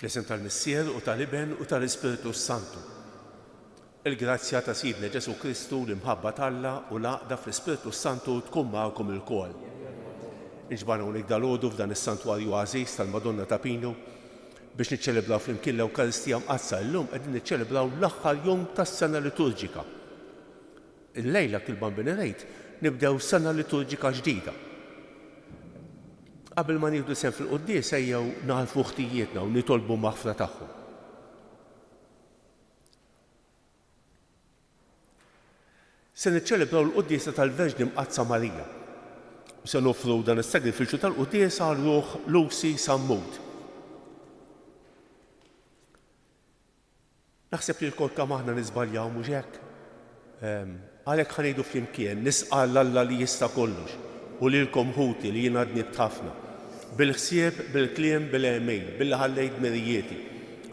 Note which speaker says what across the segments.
Speaker 1: Fl-isem tal-Missier u tal-Iben u tal-Ispiritu Santu. Il-grazzja ta' Sidna Ġesu Kristu l-imħabba talla u l-għaqda fl-Ispiritu Santu tkun magħkom ilkoll. Inġbarna unik dal-għodu f'dan is-santwarju għażiż tal-Madonna ta' Pinu biex niċċelebraw flimkien l-Ewkaristija mqazza llum qegħdin niċċelebraw l-aħħar jum tas-sena liturġika. Il-lejla kil-bambini rejt nibdew sena liturġika ġdida. Qabel ma nieħdu sehem fil-quddies ejjew naħalfu ħtijietna u nitolbu maħfra tagħhom. Se niċċelebraw l-quddiesa tal-Verġni Mqazza Marija. Se nofru dan is-sagrifiċċju tal-quddiesa għal ruħ Lucy Sammut. Naħseb li l-kol kemm aħna niżbaljaw mhux hekk. Għalhekk ħanejdu flimkien nisqal l-Alla li jista' kollox u lilkom ħuti li jien għadni b'ħafna. Bil-ħsieb, bil-kliem, bil-għemejn, billi ħallejt mirijieti.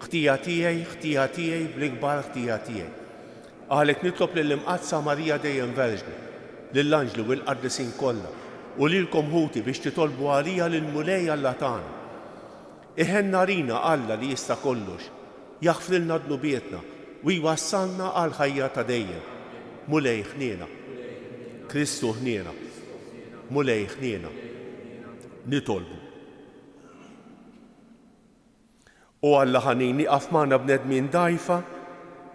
Speaker 1: Ħtija tiegħi, bl-ikbar ħtija tiegħi. Għalhekk nitlob lill-Imqazza Marija dejjem Verġni, lill-Anġlu u l-Qaddisin kollha u lilkom ħuti biex titolbu għalija lill-Mulej Alla tagħna. Iħenna rina Alla li jista' kollox, jaħfrilna dnubietna u jwassalna għal ħajja ta' dejjem. Mulej ħniena, Kristu ħniena, Mulej ħniena, nitolbu. U Alla ħanin iqaf magħna bnedmin dgħajfa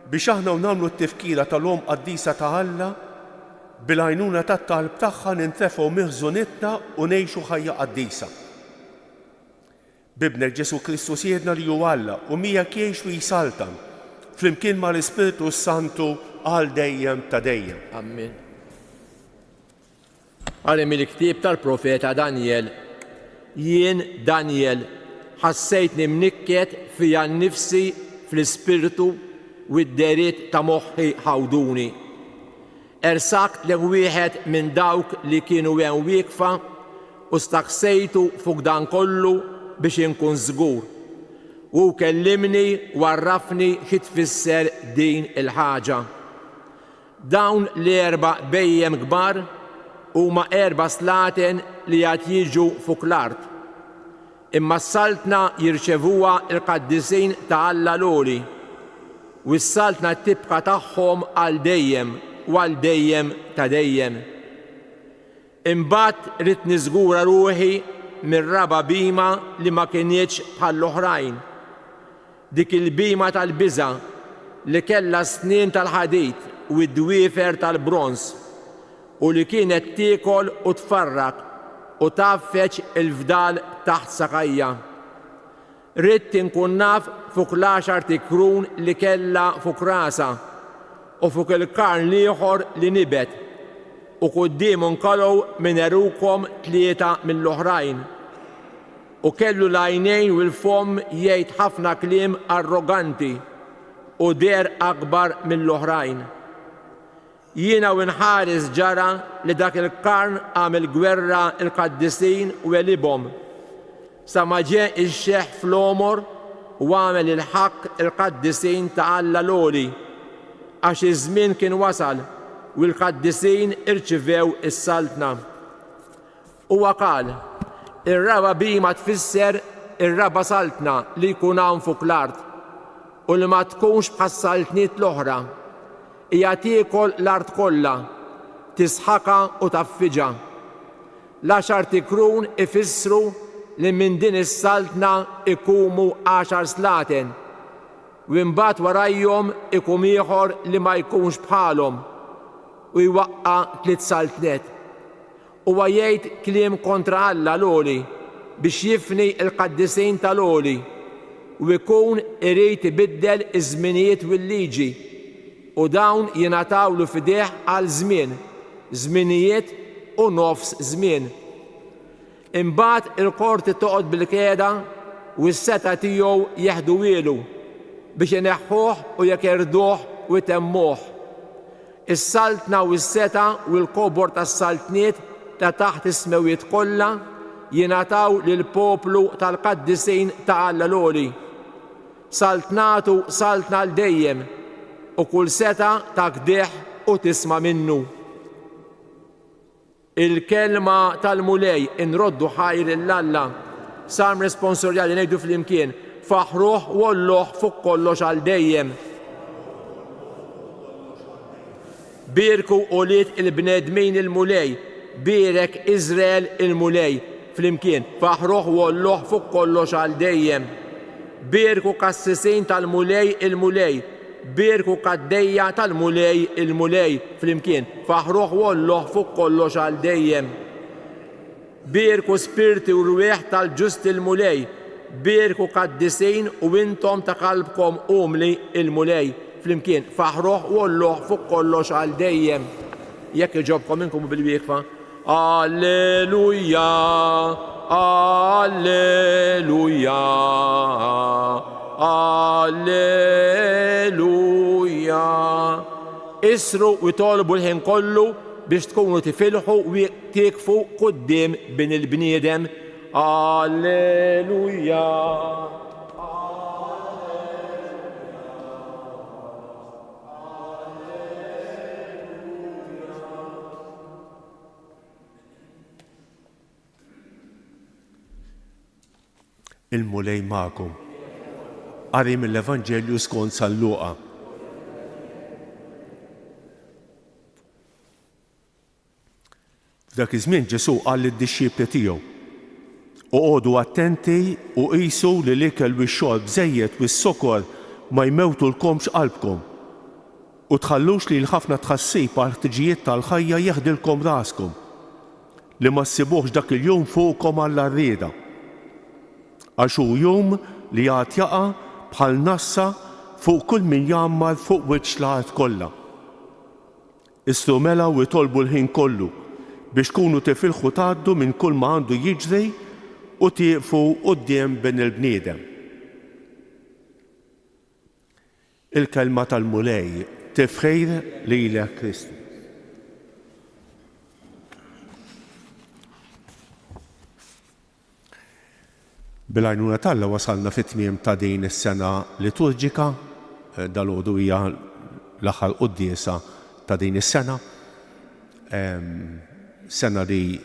Speaker 1: biex aħna nagħmlu t-tifkira tal-Om Qaddisa ta' Alla bil-għajnuna tat-talb tagħha nintrefgħu miħżunitna u ngħixu ħajja qaddisa. Bibnek Ġesu Kristu siedna li hu Alla u miegħek jgħix u jisaltan flimkien mal-Ispiritu Santu għal dejjem ta' dejjem.
Speaker 2: Amen. Għalem il-ktieb tal-profeta Daniel. Jien Daniel ħassejtni mnikket fija nnifsi fl-ispirtu u d-deriet ta' moħħi ħawduni. Ersaqt li wieħed minn dawk li kienu hemm wieqfa u staqsejtu fuq dan kollu biex inkun żgur. U kellimni u għarrafni xi tfisser din il-ħaġa. Dawn l-erba' bejjem kbar huma erba' slaten li qed jiġu fuq l-art. Imma s-saltna jirċevuha l-qaddisin ta' Alla l-Għoli u s-saltna tibqa' tagħhom għal dejjem u għal dejjem ta' dejjem. Imbagħad rid niżgura ruħi mir-raba' bima li ma kinitx bħall-oħrajn. Dik il-bima tal-biża' li kellha snien tal-ħadid u d-dwiefer tal-bronż u li kienet tiekol u tfarrak u taffeċ il-fdal taħt saqajja. Ridt inkun naf fuq l-10 tikrun li kellha fuq rasa u fuq il-karn ieħor li nibet u quddiem nkolgħu minn erukom 3 mill-oħrajn. U kellu l-għajnejn u l-fom jgħid ħafna kliem arroganti u der akbar mill-oħrajn. Jiena u nħares ġara li dak il-karn għamel gwerra il-qaddisin u elibhom. Sa ma ġie ix-xeħ fl-omor u għamel il-ħaq il-qaddisin ta' Alla l-Għoli għax iż-żmien kien wasal u l-qaddisin irċivew is-saltna. Huwa qal: ir-raba' bima tfisser ir-raba' saltna li jkun hawn fuq l-art u li ma tkunx bħas-saltniet l-oħra. Hija tiekol l-art kollha, tisħaqha u taffiġa. L-10 tikrun ifissru li minn din is-saltna ikumu 10 slaten u imbagħad warajhom ikum ieħor li ma jkunx bħalhom u jwaqqa 3 saltnet. Huwa jgħid kliem kontra Alla l-Għoli biex jifni l-qaddisin tal-Għoli u jkun irid ibiddel iż-żminijiet u l-liġi u dawn jingħatawlu fideh għal żmien, żminijiet u nofs żmien. Imbagħad il-qorti toqgħod bil-keda u s-seta tiegħu jeħdu wielu biex ineħħuh u jekk irduh u jtemmuh. Is-saltna u s-seta u l-kobor tas-saltniet ta' taħt is-smewiet kollha jingħataw lill-poplu tal-qaddisin ta' Alla l-Għoli. Saltnatu saltna l dejjem u kull seta ta' kdeħ u tisma' minnu. Il-kelma tal-Mulej inroddu ħajr l-Alla. Salm responsorjali ngħidu flimkien faħruh u olluh fuq kollox għal dejjem. Birku uliet il-bnedmin il-mulej, birek Izrael il-mulej, flimkien, faħruh u olluh fuq kollox għal dejjem. Birku kassisin tal-mulej il-mulej, birku kaddejja tal-mulej il-mulej, flimkien, faħruh u olluh fuq kollox għal dejjem. Birku spirti u rwieħ tal-ġust il-mulej, birku kaddisin u intom ta' qalbkom umli il-mulej, flimkien, faħruh u olluh fuq kollox għal dejjem. Jekk iġobkom inkom bil-wieqfa. Alleluja, alleluja, alleluja. Isru u tolbu l-ħin kollu biex tkunu tifilħu u tikfu qudiem bin il-bniedem. Alleluja.
Speaker 1: Il-mulej magħkom. Qari mill-Evanġelju skont San Luqa. F'dak iż-żmien Ġesu qal lid-dixxipli tiegħu: "Oqgħodu attenti u qisu li l-ikel u x-xorb żejjed u s-sokor ma jmewtulkomx qalbkom u tħallux li l-ħafna tħassib għal ħtiġijiet tal-ħajja jeħdilkom raskom li ma ssibuhx dak il-jum fuqkom għall-arrieda. Għax hu jum li għad jaqa' bħal nassa fuq kull min jammar fuq wiċċ l-art kollha. Istru mela u jtolbu l-ħin kollu biex tkunu tifilħu tgħaddu minn kull ma għandu jiġri u tieqfu quddiem bin il-bniedem." Il-kelma tal-mulej tifħir lilek Kristu. Bil-għajnuna Talla wasalna fit-tmiem ta' din is-sena liturġika, dal-għodu hija l-aħħar quddiesa ta' din is-sena. Sena li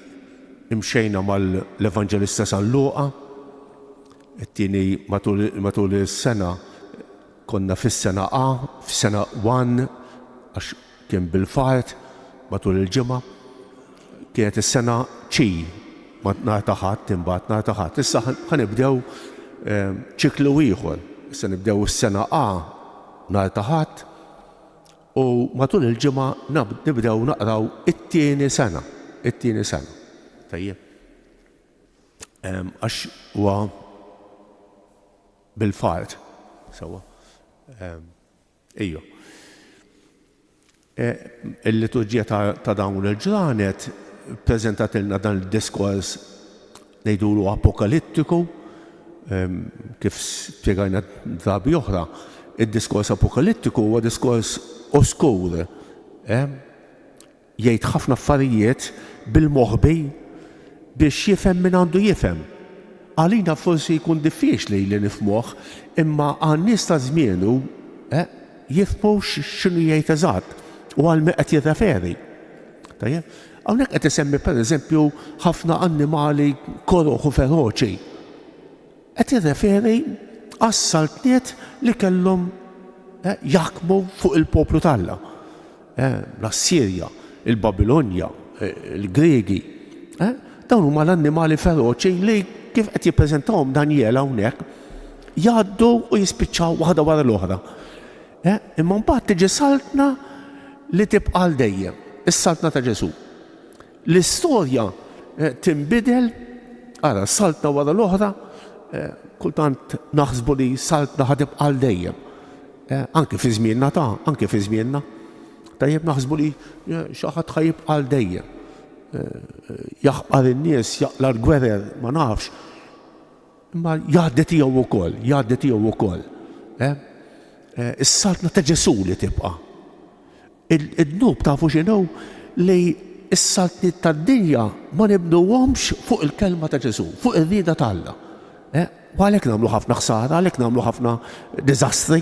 Speaker 1: imxejna mal-Evanġelista San Luqa, it-tieni matul is-sena konna fis-sena A, fis-sena 1 għax kien bil-fart matul il-ġimgħa, kienet is-sena C. Nar ta' Ħadd imbagħad nar ta' Ħadd. Issa ħanibdew ċiklu ieħor. Issa nibdew is-sena A nar ta' Ħadd u matul il-ġimgħa nibdew naqraw it-tieni sena. It-tieni sena. Tajjeb. Għax huwa bil-fart. Sewwa. Ejju. Il-liturġija ta' dawn il-ġranet preżentatilna dan il-diskors ngħidulu apokalittiku, kif spjegajna drabi oħra. Id-diskors apokalittiku huwa diskors oskur. Jgħid ħafna affarijiet bil-moħbi biex jifhem min għandu jifhem. Għalina forsi jkun diffiċli li nifhmuh, imma għan-nies ta' żmienu jifhmu x'inhu jgħid eżatt u għal min qed jirreferi. Tajjeb? Hawnhekk qed isemmi pereżempju ħafna annimali koroħ u feroċi. Qed jirreferi għas-saltniet li kellhom jaħkmu fuq il-poplu Talla. L-Assirja, il-Babilonja, il-Gregi. Dawn huma l-annimali feroċi li kif qed jippreżentawhom Danjel hawnhekk jgħaddu u jispiċċaw waħda wara l-oħra. Imma mbagħad tiġi saltna li tibqa' għal dejjem, is-saltna ta' Ġesu. L-istorja tinbidel, ara saltna wara l-oħra, kultant naħsbu li saltna ħadib għal dejjem. Anke fi żmienna anke fi żmienna. Tajjeb naħsbu li xi ħadd ħajib għal dejjem. Jaħqar in-nies, jaqla l-gwerer, ma nafx. Imma jgħaddi tiegħu wkoll. Is-saltna ta' Ġesu li tibqa'. Id-dnub tafu x'inhu li is-saltniet tad-dinja ma nibnuhomx fuq il-kelma ta' Ġesu, fuq ir-rieda Talla. U għalhekk nagħmlu ħafna ħsara, għalhekk nagħmlu ħafna diżastri,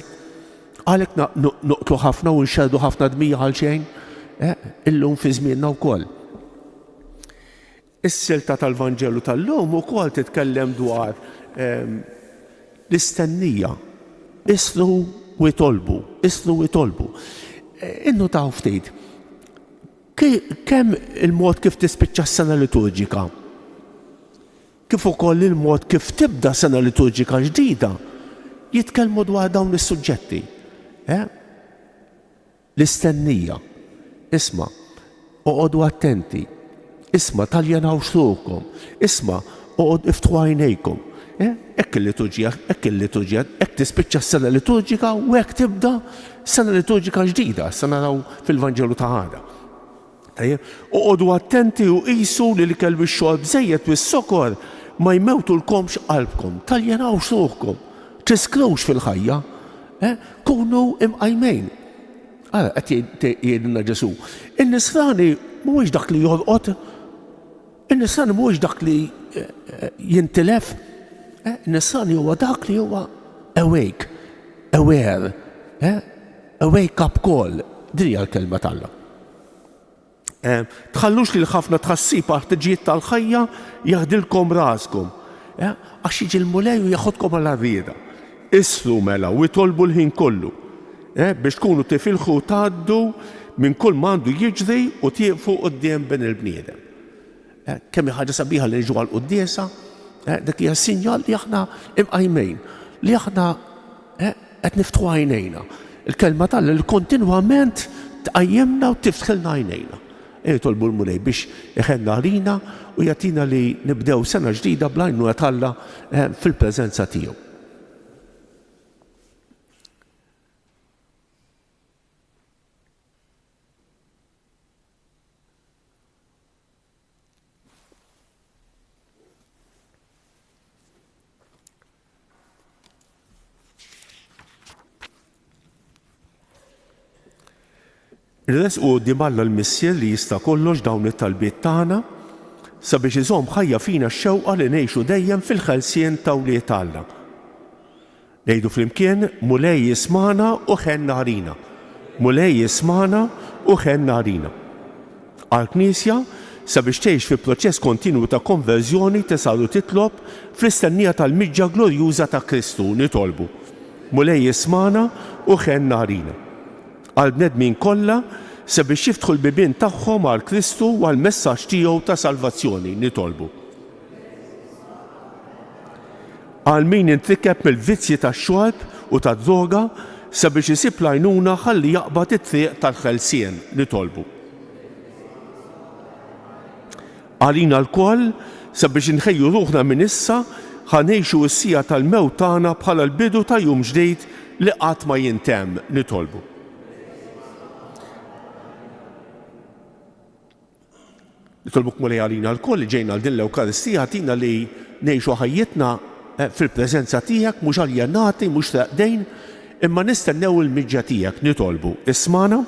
Speaker 1: għalhekk noqtlu ħafna u nxerdu ħafna dmija għal xejn, illum fi żmienna wkoll. Is-silta tal-Vanġelu tal-lum ukoll titkellem dwar L-istennija. Isru u jitolbu, isru u jitolbu. Innu taw ftit. Kemm il-mod kif tispiċċa s-sena liturġika, kif ukoll il-mod kif tibda sena liturġika ġdida, jitkellmu dwar dawn is-suġġetti. L-istennija. Isma', oqgħodu attenti. Isma' taljanaw xrukom. Isma' oqgħod iftħu għajnejkom. Hekk il-liturġija, hekk tispiċċa s-sena liturġika u hekk tibda sena liturġika ġdida, se naraw fil-Vanġelu ta' għada. Oqgħodu attenti u qisu li l-ikel bix-xorb żejjed u s-sokor ma jmewtulkomx qalbkom, taljanaw xruħkom, tiskrewx fil-ħajja, kunu imqajmejn. Ara qed jgħidilna Ġesu, in-nisrani mhuwiex dak li jorqod, in-nisrani mhuwiex dak li jintilef, in-nisrani huwa dak li huwa awake, aware, a wake up call, din hija l-kelma tal-Alla. Tħallux li l-ħafna tħassib ħtiġijiet tal-ħajja jaħdilkom raskom. Għax jiġi l-mulej u jaħodkom għall-arrieda. Isru mela u jitolbu l-ħin kollu. Biex tkunu tifilħu tgħaddu minn kull m'għandu jiġri u tieqfu quddiem ben il-bniedem. Kemm ħaġa sabiħa li niġu għall-quddiesa, dak hija sinjal li aħna imqajmejn, li aħna qed niftħu għajnejna. Il-kelma tal li kontinwament tqajjimna u tiftħilna għajnejna. Jitolbu l-mulej biex iħenna għalina u jagħtina li nibdew sena ġdida bl-għajnuna tal-Alla fil-preżenza tiegħu. Il-resqu quddiem Alla l-Missier li jista' kollox dawn it-talbiet tagħna sabiex iżomm ħajja fina x-xewqa li ngħixu dejjem fil-ħelsien ta' wlied Alla. Ngħidu flimkien mulej jismana u ħenna għalina. Mulej jismana u ħenna għalina. Għall-Knisja sabiex tgħix fi proċess kontinwu ta' konverżjoni tisaru titlob fl-istennija tal-miġġa glorjuża ta' Kristu nitolbu. Mulej jismana u ħenna għalina. Għal-bnedmin kollha sabiex jiftħu l-bibien tagħhom għal Kristu u għall-messaġġ tiegħu ta' salvazzjoni nitolbu. Għal min intrikeb mill-vizzji tax-xorb u tad-droga sabiex isib l-għajnuna ħalli jaqbad it-triq tal-ħelsien nitolbu. Għalina l-koll sabiex inħejju ruħna minn issa ħanejxu s-sija tal-mewt tagħna bħala l-bidu ta' jum ġdid li qatt ma jintemm nitolbu. Nitolbuk mulej għalina l-koll li ġejna l-din l-Ewkaristija tina li ngħixu ħajjitna fil-preżenza tiegħek mhux aljannati, mhux traqdejn, imma nistennew il-miġġa tiegħek nitolbu. Ismana?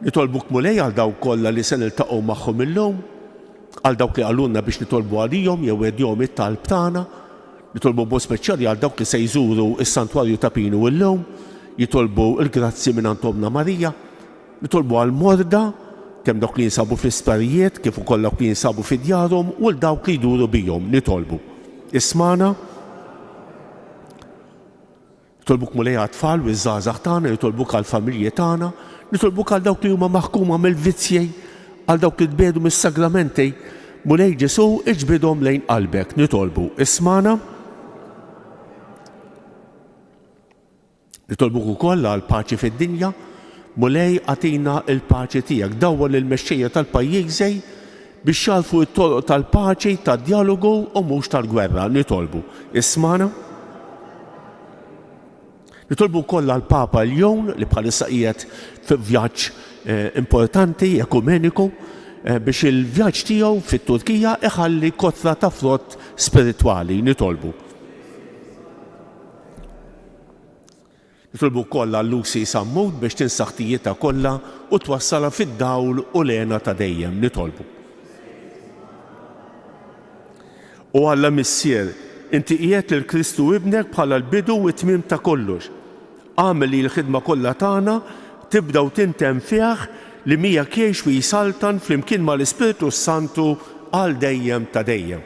Speaker 1: Nitolbuk mulej għal dawk kollha li se niltaqgħu magħhom illum, għal dawk li għallunna biex nitolbu għalihom jew għedjom it-talb tagħna, nitolbu b'mod speċjali għal dawk li se jżuru s-Santwarju ta' Pinu illum, jitolbu l-grazzi minn Antomna Marija, nitolbu għal morda kemm dawk li jinsabu fl-isptarijiet, kif ukoll dawk li jinsabu fid-djarhom u l dawk li jduru bihom nitolbu. Ismana? Nitolbuk mulej għat-tfal u ż-żgħażagħ tagħna, nitolbuk għall-familji tagħna, nitolbuk għal dawk li huma maħkuma mill-vizzji, għal dawk li tbedu mis-sagramenti, mulej Ġesu iġbidhom lejn qalbek nitolbu. Ismana? Nitolbuk ukoll għal paċi fid-dinja, mulej għatina il-paċi tiegħek dawwal il-mexxejja tal-pajjiżej biex xalfu t-toroq tal-paċi, tad-dialogu u mhux tal-gwerra nitolbu. Ismana? Nitolbu wkoll għall-Papa Leon li bħalissa qiegħed fi vjaġġ importanti ekumeniku biex il-vjaġġ tiegħu fit-Turkija iħalli kotra ta' frott spiritwali nitolbu. Nitolbu kollha Lucy Sammut biex tinsaħ tijjietha kollha u twassala fid-dawl u lena ta' dejjem nitolbu. U Alla Missier, inti qiegħed lil Kristu ibnek bħala l-bidu u t-tmiem ta' kollox. Għamel li l-ħidma kollha tagħna tibda u tintemm fih li miegħek jgħix u jisaltan flimkien mal-Ispiritu Santu għal dejjem ta' dejjem.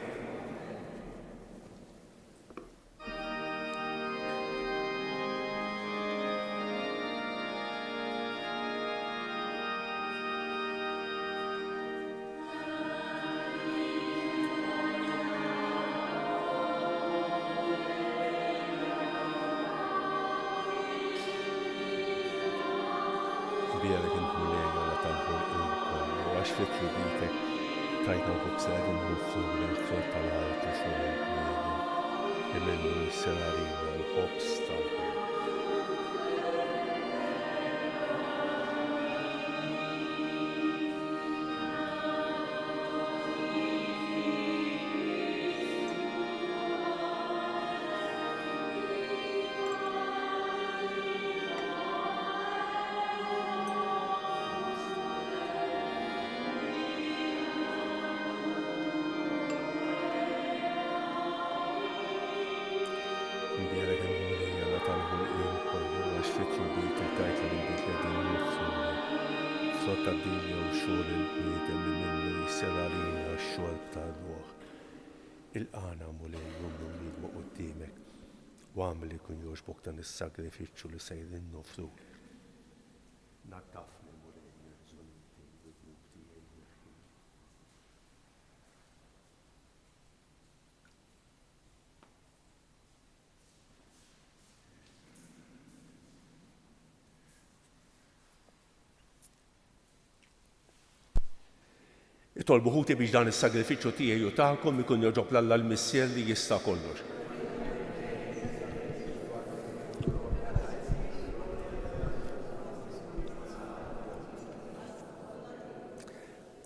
Speaker 1: Bjerek il-ħulej għala tal-ħol il-koll, u għax fitri bitek tajna għubsa għedin nufsu l-ħzor tal-ħalt u xur il-bniedem, jimennu s-serarina l-ħobs tal-ħol. Bjerek il-ħulej għala tal-ħol il-koll, u għax fitri bitek tajna l-bit għedin nufsu l-ħzor tal-dilja u xur il-bniedem, jimennu s-serarina x-xor tal-ruħ. Il-qana mulej jumlu l-idmu qoddimek, u għamli kun joġbok dan is-sagrifiċċju li sejrin nofru. Nattafni mulej l-żoliti l-gnub tiegħi. Itolbu ħuti biex dan is-sagrifiċċju tiegħi u tagħkom ikun joġob l-Alla l-Missier li jista' kollox.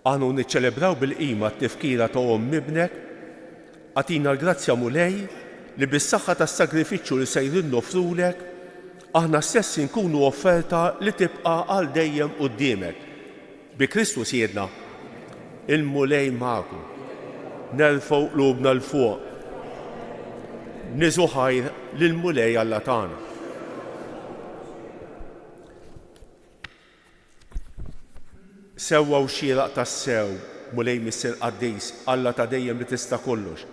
Speaker 1: Għanu niċċelebraw bil-qima t-tifkira ta' ibnek, għatina l-grazzja mulej li bis-saħħa tas-sagrifiċċju li sejrin nofrulek, aħna stess nkunu offerta li tibqa' għal dejjem quddiemek. Bi Kristu siedna, il-mulej magħkom, nerfgħu qlubna l-fuq, niżu ħajr lill-mulej Alla tagħna. Sewwa u xieraq tas-sew, mulej Missier Qaddejs, Alla ta' dejjem li tista' kollox.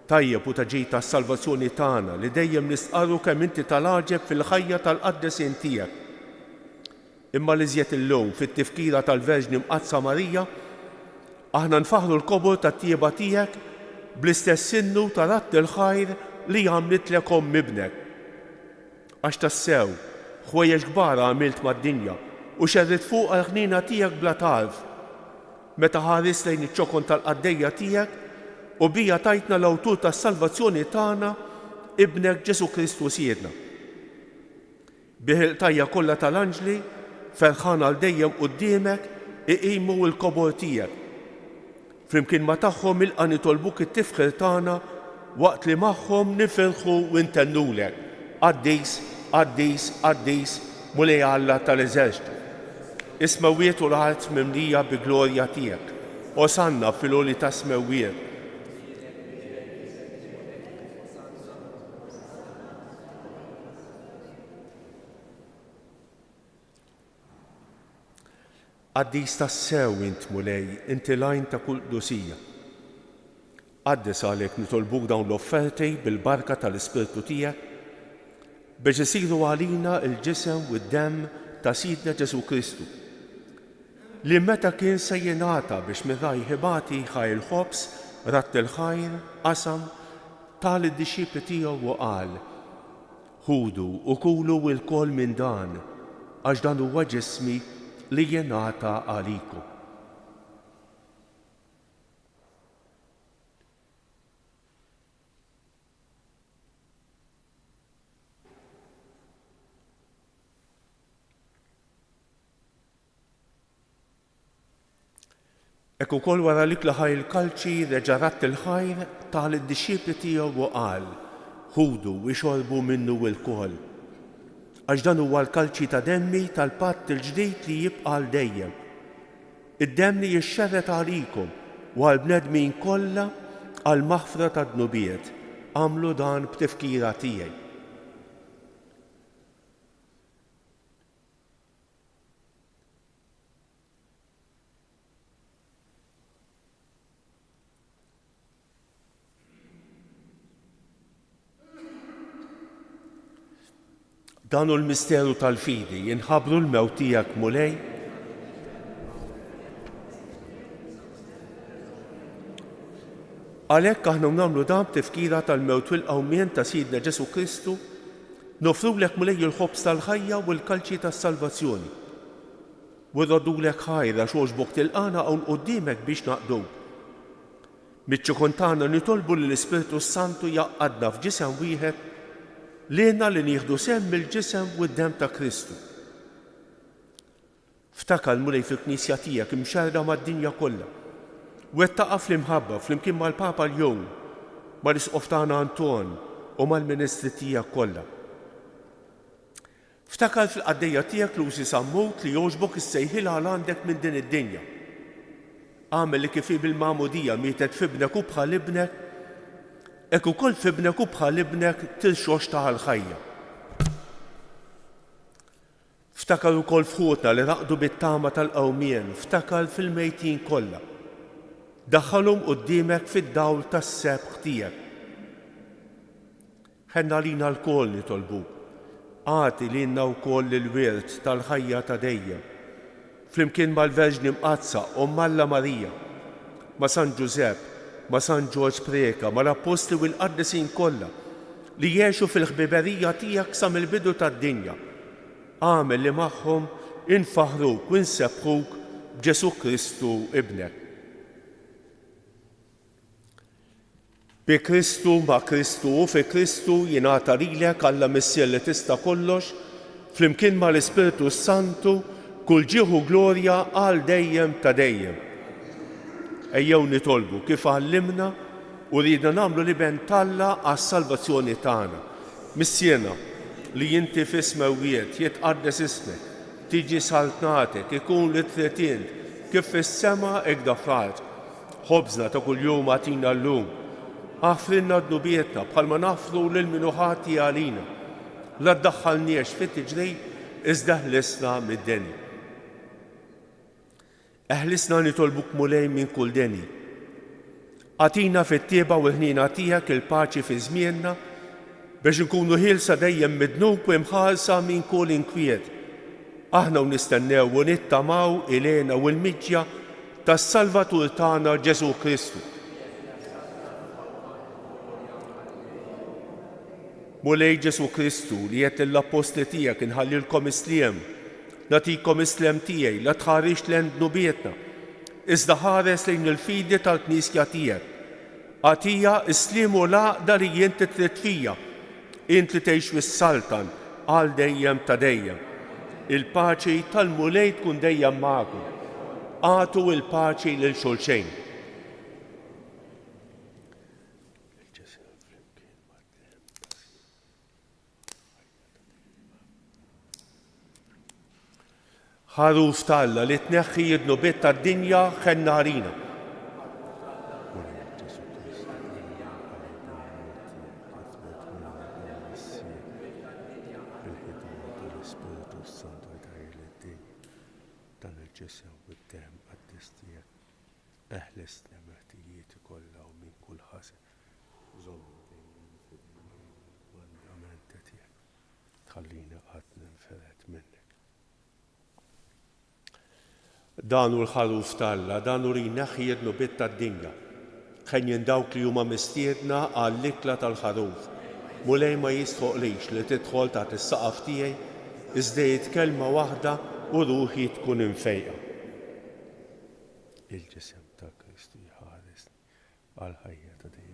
Speaker 1: Tajjeb u ta' ġej tas-salvazzjoni tagħna li dejjem nisqarru kemm inti tal-għaġeb fil-ħajja tal-qaddesin tiegħek. Imma li żjed illum fit-tifkira tal-Verġni Mqazza Marija, aħna nfaħru l-kobor tat-tieba tiegħek bl-istess sinnu ta' ratt il-ħajr li għamlitlek ibnek. Għax tassew, ħwejjeġ kbar għamilt mad-dinja u xerrit fuq għal-ħnina tiegħek bla tarf. Meta ħares lejn iċ-ċokon tal-qaddejja tiegħek u bija tajtna l-awtur tas-salvazzjoni tagħna ibnek Ġesu Kristu siedna. Bih il-tajja kollha tal-anġli ferħan għal dejjem quddiemek iqimu l-kobor tiegħek. Flimkien ma tagħhom ilqa' nitolbuk it-tifħir tagħna waqt li magħhom nifirħu u ntennulek. Qaddejs, Qaddejs, Qaddejs, mulej Alla tal-Eżerċitu. Is-smewwiet u l-art mimlija bi glorja tiegħek. Osanna fil-għoli ta' smewwiet. Qaddejs tassew int mulej, inti lajn ta' kull qdusija. Qaddes għalhekk nitolbuk dawn l-offerti bil-barka tal-Ispirtu tiegħek biex isiru għalina l-ġisem u d-demm ta' Sidna Ġesu Kristu, li meta kien se jingħata biex miraj ħibati ħajr ħobs, ratt il-ħajr, qasam tal id-dixxipli tiegħu u qal: ħudu u kulu l-kol minn dan, għax dan huwa ġismi li jingħata għalikom. Ekk ukoll wara li klaħaj il-kalċi reġa' ratt il-ħajr tal id-dixxipli tiegħu u qal: ħudu u xorbu minnu l-kol. Għax dan huwa l-kalċi ta' demmi tal-patt il-ġdid li jibqa' għal dejjem. Id-demm li jixxerret għalikom u għall-bnedmin kollha għal maħfra ta' dnubiet. Għamlu dan b'tifkira tiegħi. Dan hu l-misteru tal-fidi, jinħabru l-mewt tiegħek mulej. Għalhekk aħna nagħmlu dan b'tifkira tal-mewt u l-qawmien ta' Sidna Ġesu Kristu, nofrulek mulej il-ħobs tal-ħajja u l-kalċi tas-salvazzjoni. u rrodulek ħajra xogħġbok tilqana hawn quddiemek biex naqduk. Miċ-ċikontana nitolbu li l-Ispiritu Santu jaqqadna f'ġisem wieħed lilna li nieħdu sehem mill-ġisem u d-demm ta' Kristu. Ftakar mulej fil-Knisja tiegħek imxarra mad-dinja kollha. Wettaqa fl-imħabba flimkien mal-Papa l-jum, mal-Isqof tagħna Anton u mal-Ministri tiegħek kollha. Ftakar fil-qaddejja tiegħek Lucy Sammut li jogħġbok issejħilha għal għandek minn din id-dinja. Għamel li kif bil-Magħmudija mietet f'ibnek u bħal ibnek, hekk ukoll f'ibnek u bħal ibnek tilxox taħal ħajja. Ftakar ukoll fħutna li raqdu bit-tama tal-qawmien, ftakar fil-mejtin kollha. Daħħalhom quddiemek fid-dawl tas-sebħ tiegħek. Ħenna lina l-kol nitolbuk. Għati lilna wkoll il-wirt tal-ħajja ta' dejjem. Flimkien mal-Verġni Mqazza Alla Marija, ma' San Ġusepp, ma' San Ġorġ Preka, ma' l-Apostli u l-Qaddisin kollha li jgħixu fil-ħbiberija tiegħek sa mill-bidu tad-dinja. Għamel li magħhom infaħruk u nsebħuk b'Ġesu Kristu ibnek. Bi Kristu, ma' Kristu u fi Kristu jingħata lilek Alla Missier li tista' kollox, flimkien mal-Ispiritu Santu, kull ġieħu glorja għal dejjem ta' dejjem. Ejjew nitolbu kif għallimna u ridna nagħmlu li bentalla għas-salvazzjoni tagħna. Missierna li inti f'ismewiet jitqaddes ismek, tiġi saltnatek, ikun li tretient, kif fis-sema hekk dafrat. Ħobżna ta' kuljum għatina llum. Aħfrilna d-nubietna bħalma nafru lil minu ħati għalina. La ddaħħalniex fit-tiġrejt iżda ħlisna mid-deni. Eħlisna nitolbuk mulej minn kull deni. Għatina fit-tieba u l-ħnina tiegħek il-paċi fi żmienna biex nkunu ħielsa dejjem midnub u imħalsa minn kull inkwiet. Aħna u nistennew u nittamaw ilena u l-miġja tas-Salvatur tagħna Ġesu Kristu. Mulej Ġesu Kristu li qed l-Apostli tiegħek inħallilkom isliem, nagħtikom isliem tiegħi la tħarrix lejn nubietna, iżda ħares lejn il-fidi tal-Knisja tiegħek. Għatija isliem u l-għaqda li inti trid fija, int li tgħix fis-Saltan għal dejjem ta' dejjem. Il-paċi tal-mulej tkun dejjem magħkom. Għatu il-paċi lil xulxejn. Ħaruf tal-Alla li tneħħi id-nubiet tad-dinja ħenna ħarina. Dan il-ġisem u d-demm għaddis tiegħek eħlisna meħtijieti kollha u minn kull ħażin. Żommu dejjem fil-mandamenti tiegħek. Tħallini qatt ninferet minnek. Dan hu l-ħaruf tal-Alla, dan hu rineħħi id-nubiet tad-dinja. Ħejjin dawk li huma mistiedna għall-ikla tal-ħaruf. Mulej ma jistħoqlix li tidħol taħt is-saqaf tiegħi iżda kelma waħda u ruħi tkun imfejqa. Il-ġisem ta' Kristu jħares għal ħajja ta' dejjem.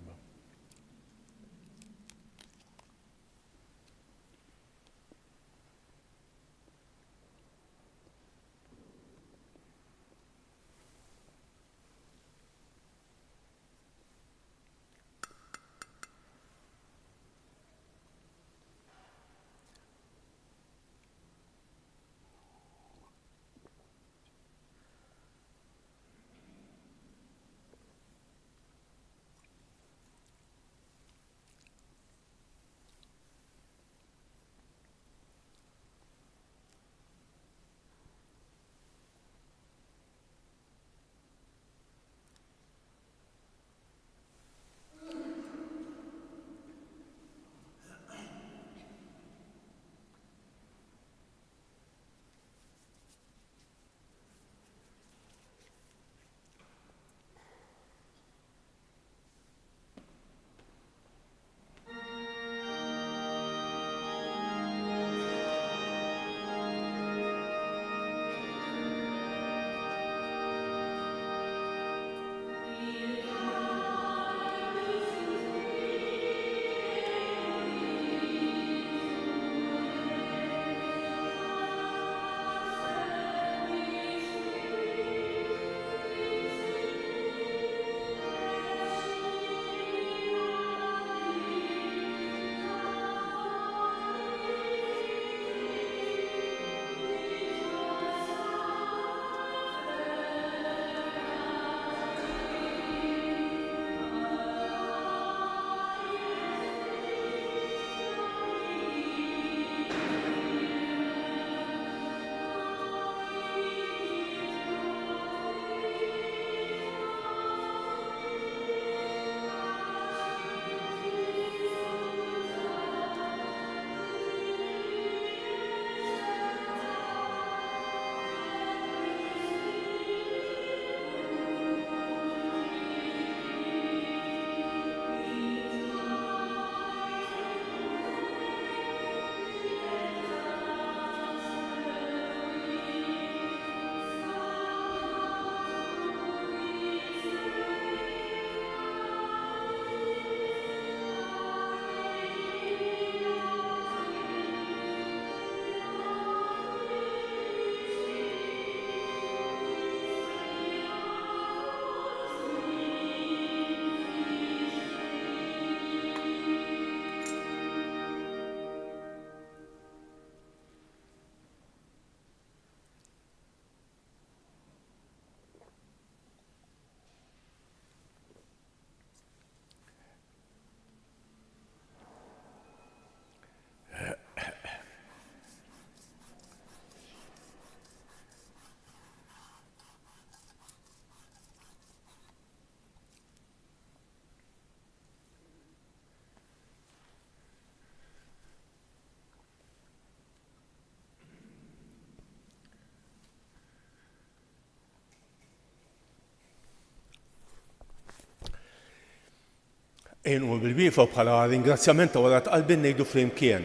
Speaker 1: U bil-wieqfa bħala ringrazzjament wara tqalbin ngħidu flimkien.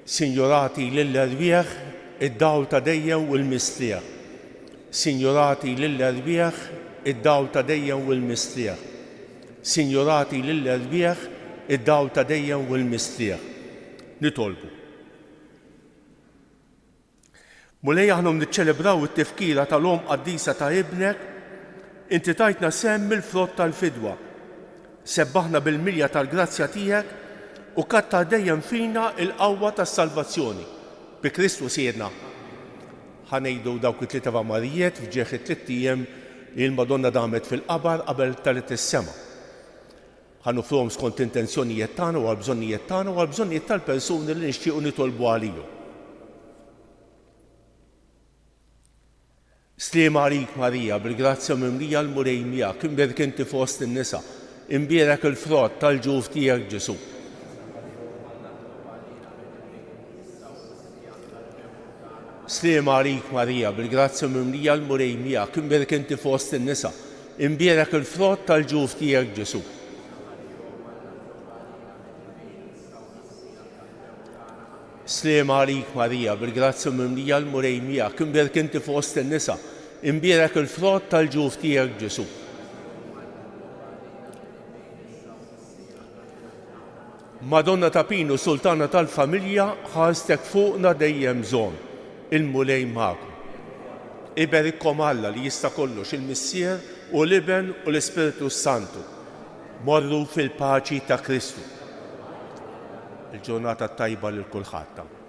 Speaker 1: Sinjurati lill-erbieħ id-dawl ta' dejjem u l-mistrieħ. Sinjurati lill-erbieħ id-dawl ta' dejjem u l-mistrieħ. Sinjurati lill-erbieħ id-dawl ta' dejjem u l-mistrieħ. Nitolbu. Mulej aħna niċċelebraw it-tifkira tal-om qaddisa ta' ibnek, inti tajtna semm il-frott tal-fidwa. Sebbaħna bil-milja tal-grazzja tiegħek u katta dejjem fina il-qawwa tas-salvazzjoni. Bi Kristu siedna. Ħanejdu dawk it-tlieta Marijiet f'ġieħ it-tliet ijiem li l-Madonna damet fil-qabar qabel talet is-sema. Ħanufruhom skont intenzjonijiet tagħna u għall-bżonnijiet tagħna u għall-bżonnijiet tal-persuni li nixtiequ nitolbu għalihom. Sliema għalik Marija, bil-grazzja mimlija l-murej miegħek, imbierak inti fost in-nisa, imbierak il-frott tal-ġuf tiegħek Ġesu. Sliema għalik Marija, bil-grazzja mimlija l-murej miegħek, imbierak inti fost in-nisa, imbierak il-frott tal-ġuf tiegħek Ġesu. Sliema għalik Marija, bil-grazzja mimlija l-murej miegħek, imbierak inti fost in-nisa, imbierak il-frott tal-ġuf tiegħek Ġesu. Madonna ta' Pinu, Sultana tal-Familja, ħarstek fuqna dejjem bżonn, il-mulej magħkom. Iberikkom Alla li jista' kollox il-Missier u l-Iben u l-Ispiritu Santu. Morru fil-paċi ta' Kristu. Il-ġurnata tajba lil kulħadd.